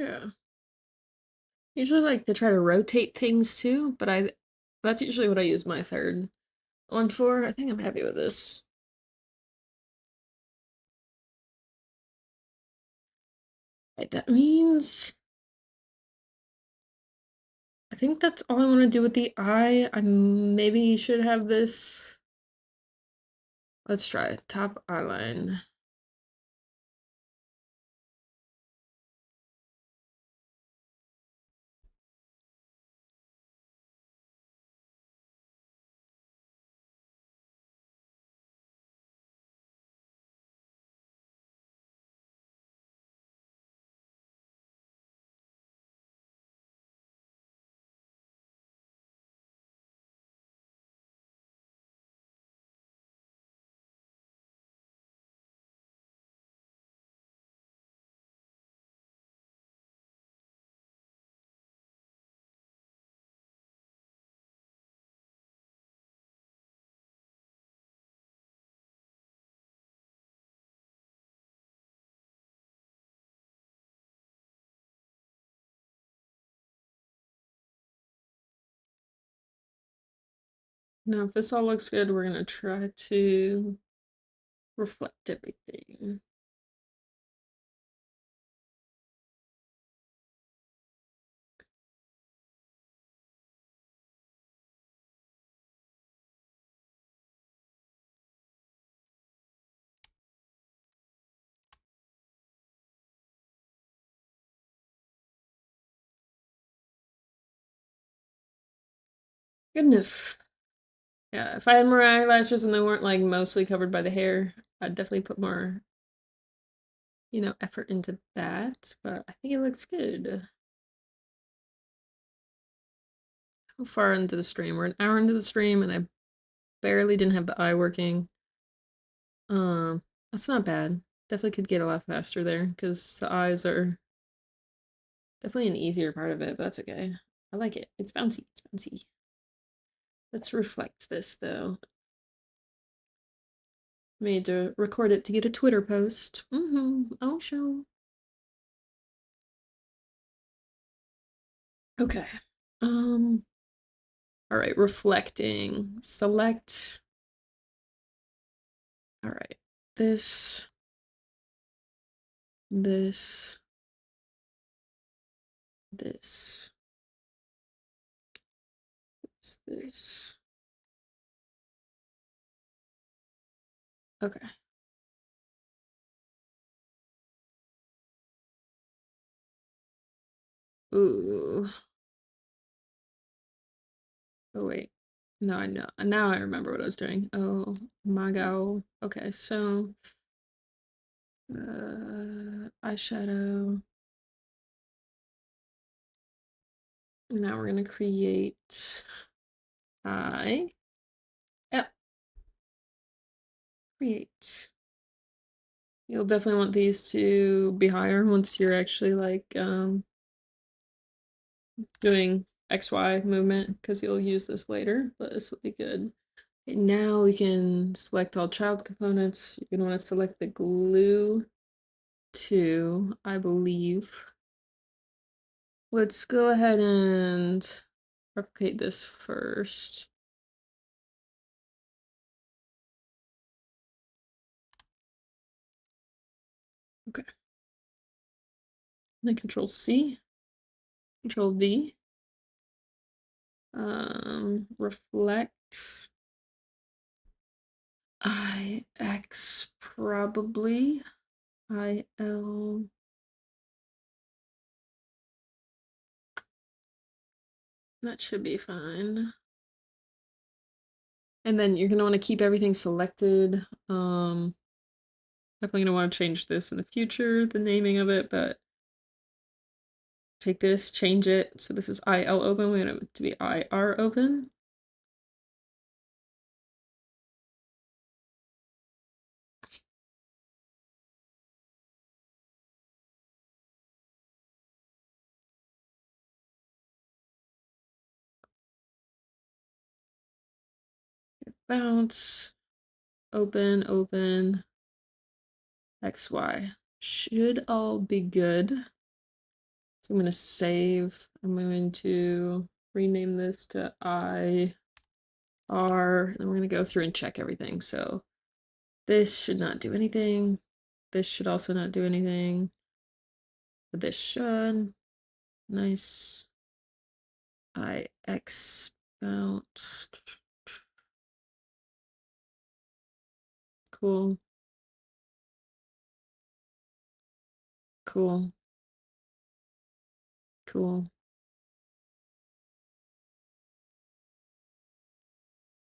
Yeah. Usually like to try to rotate things too, but that's usually what I use my third one for. I think I'm happy with this. Right, that means I think that's all I want to do with the eye. I maybe should have this. Let's try top eyeline. Now, if this all looks good, we're gonna try to reflect everything. Good enough. Yeah, if I had more eyelashes and they weren't like mostly covered by the hair, I'd definitely put more, effort into that. But I think it looks good. How far into the stream? We're an hour into the stream and I barely didn't have the eye working. That's not bad. Definitely could get a lot faster there because the eyes are definitely an easier part of it, but that's okay. I like it. It's bouncy. It's bouncy. Let's reflect this though. Made to record it to get a Twitter post. Oh, show. Okay. All right, reflecting. Select. All right. This. This. This. This. Okay. Ooh. Oh wait. No, I know. Now I remember what I was doing. Oh my god. Okay, so eyeshadow. Now we're gonna create eye. Yep. Create. You'll definitely want these to be higher once you're actually like doing XY movement because you'll use this later, but this will be good. Okay, now we can select all child components. You're gonna want to select the glue too, I believe. Let's go ahead and replicate this first. Okay. Then Control C, Control V. Reflect. IX probably. IL. That should be fine. And then you're gonna want to keep everything selected. Definitely gonna want to change this in the future, the naming of it, but take this, change it. So this is IL open, we want it to be IR open. Bounce, open, open, XY. Should all be good. So I'm going to save. I'm going to rename this to I R, and we're going to go through and check everything. So this should not do anything. This should also not do anything. But this should. Nice. I X bounce. Cool. Cool. Cool.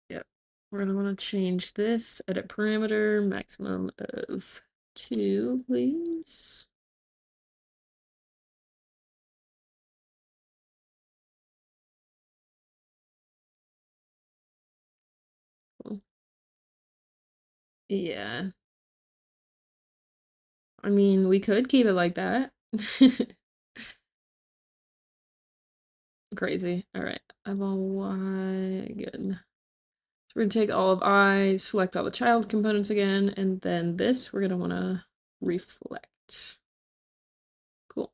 Yep. We're gonna want to change this. Edit parameter, maximum of 2, please. Cool. Yeah. I mean, we could keep it like that. Crazy. All right. I'm on Y. Good. So we're gonna take all of I, select all the child components again, and then this we're gonna want to reflect. Cool.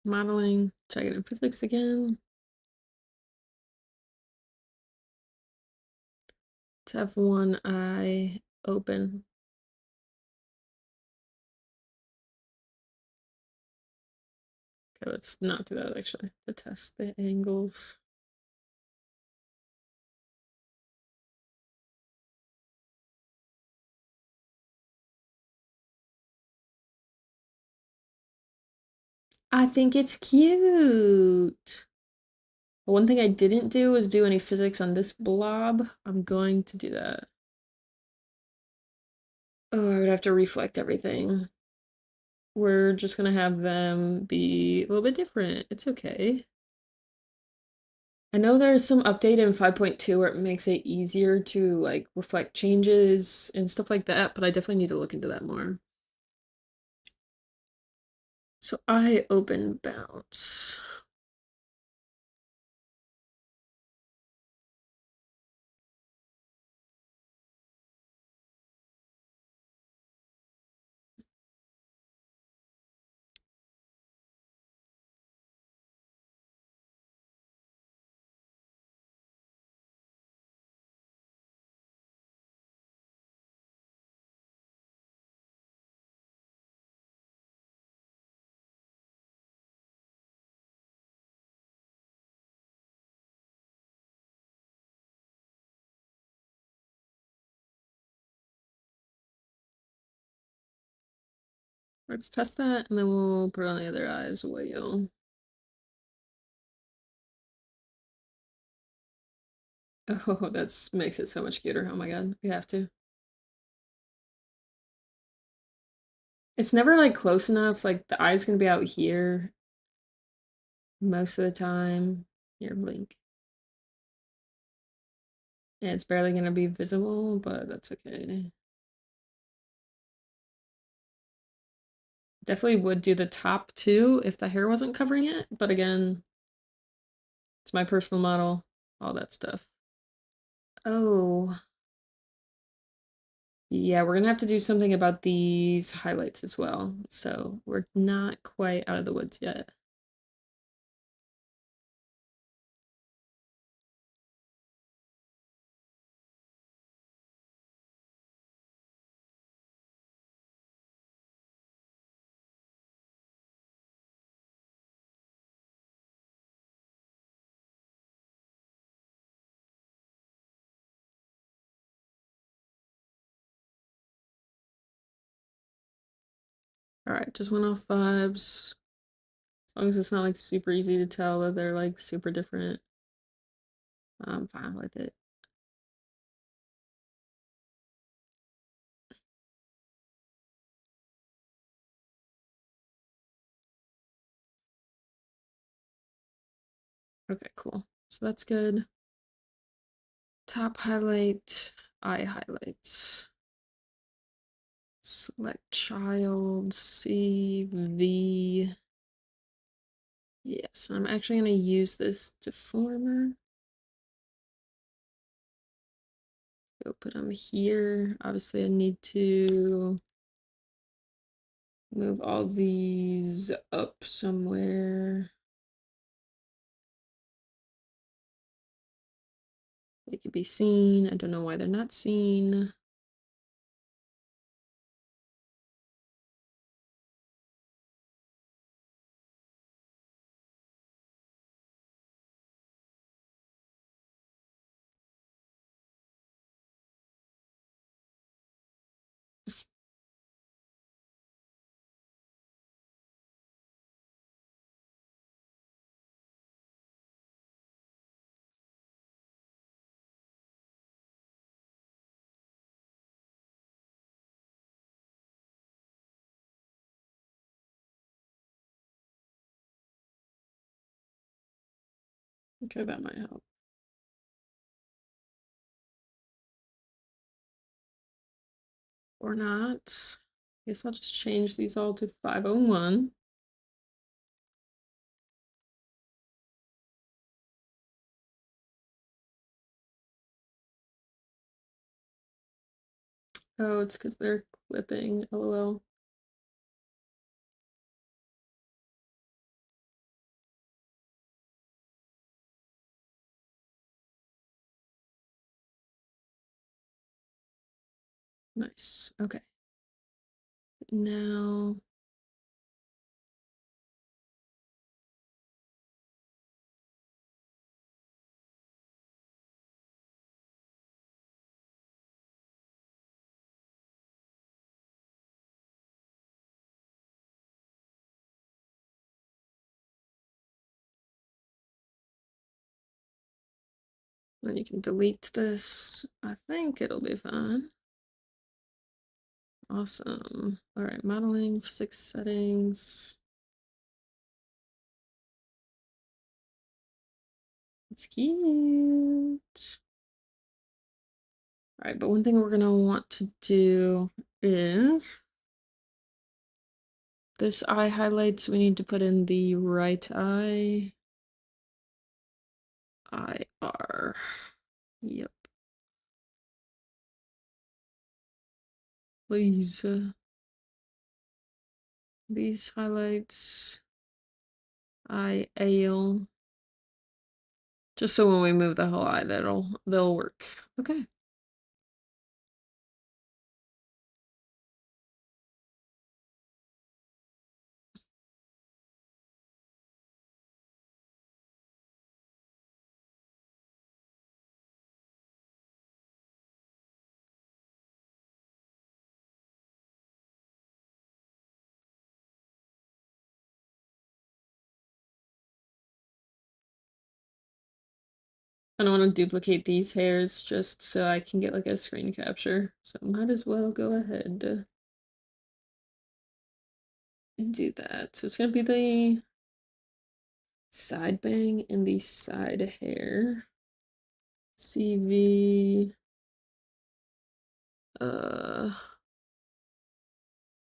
Modeling. Check it in physics again. To have one eye open. Okay, let's not do that actually. To test the angles. I think it's cute. One thing I didn't do was do any physics on this blob. I'm going to do that. Oh, I would have to reflect everything. We're just gonna have them be a little bit different. It's okay. I know there's some update in 5.2 where it makes it easier to like reflect changes and stuff like that, but I definitely need to look into that more. So I open bounce. Let's test that and then we'll put it on the other eyes. Wayo. Oh, that's makes it so much cuter. Oh my god, we have to. It's never like close enough. Like the eye's gonna be out here most of the time. Here, blink. And it's barely gonna be visible, but that's okay. Definitely would do the top too if the hair wasn't covering it, but again, it's my personal model, all that stuff. Oh, yeah, we're gonna have to do something about these highlights as well. So we're not quite out of the woods yet. All right, just went off vibes. As long as it's not like super easy to tell that they're like super different, I'm fine with it. Okay, cool. So that's good. Top highlight, eye highlights. Select child, CV. Yes, I'm actually going to use this deformer. Go put them here. Obviously, I need to move all these up somewhere. They could be seen. I don't know why they're not seen. Okay, that might help. Or not. Guess I'll just change these all to 501. Oh, it's because they're clipping. LOL. Nice. Okay. Now then you can delete this. I think it'll be fine. Awesome. All right, modeling, physics settings. It's cute. All right, but one thing we're gonna want to do is this eye highlights. We need to put in the right eye. IR. Yep. Please. These highlights. IAL. Just so when we move the whole eye, they'll work. Okay. I don't want to duplicate these hairs just so I can get like a screen capture. So might as well go ahead and do that. So it's gonna be the side bang and the side hair. CV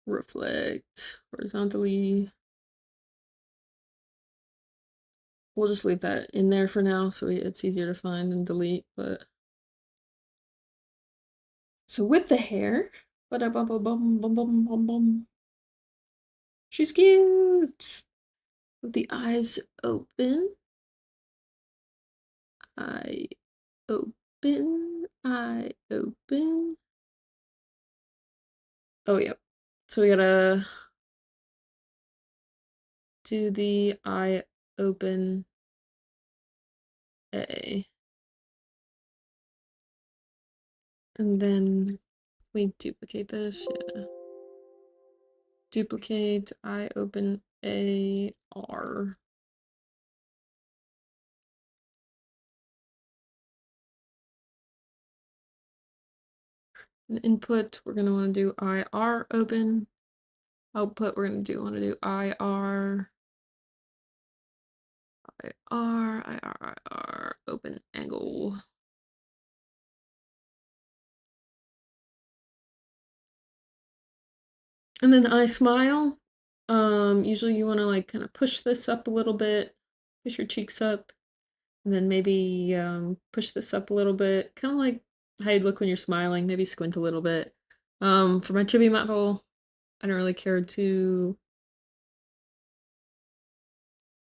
reflect horizontally. We'll just leave that in there for now so it's easier to find and delete, but so with the hair, she's cute. With the eyes open, eye open, eye open. Oh, yep. So we gotta do the eye open A. And then we duplicate this, yeah. Duplicate eye open A R. And input, we're gonna want to do IR open. Output, we're gonna want to do IR, IR, open angle. And then I smile. Usually you want to like kind of push this up a little bit, push your cheeks up, and then maybe push this up a little bit, kind of like how you look when you're smiling. Maybe squint a little bit. For my chibi model, I don't really care to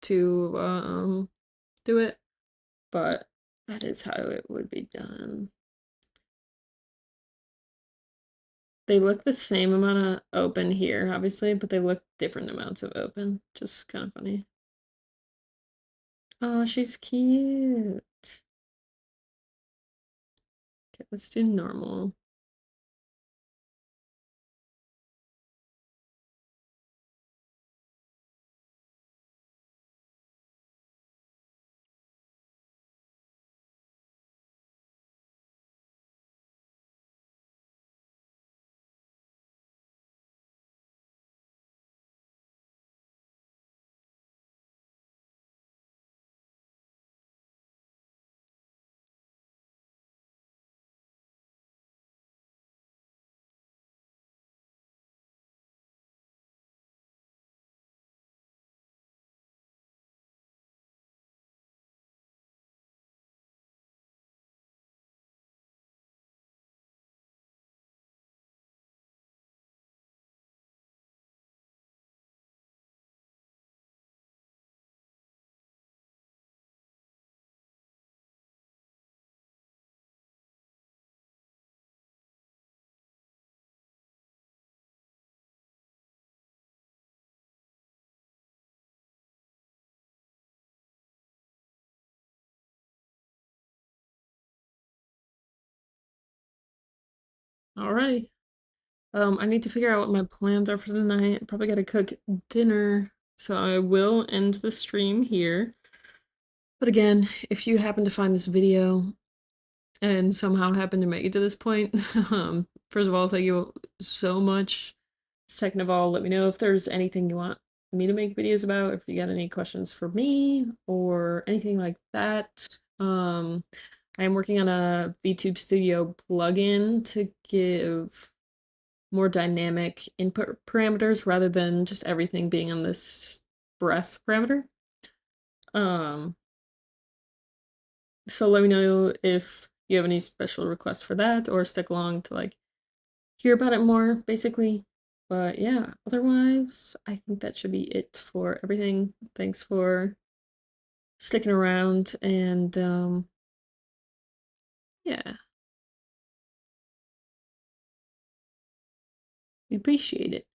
do it, but that is how it would be done. They look the same amount of open here, obviously, but they look different amounts of open. Just kind of funny. Oh, she's cute. Okay, let's do normal. Alrighty. I need to figure out what my plans are for the night. Probably gotta cook dinner, so I will end the stream here. But again, if you happen to find this video and somehow happen to make it to this point, first of all, thank you so much. Second of all, let me know if there's anything you want me to make videos about, if you got any questions for me or anything like that. I am working on a VTube Studio plugin to give more dynamic input parameters rather than just everything being on this breath parameter. Um, so let me know if you have any special requests for that or stick along to like hear about it more, basically. But yeah, otherwise, I think that should be it for everything. Thanks for sticking around and yeah, we appreciate it.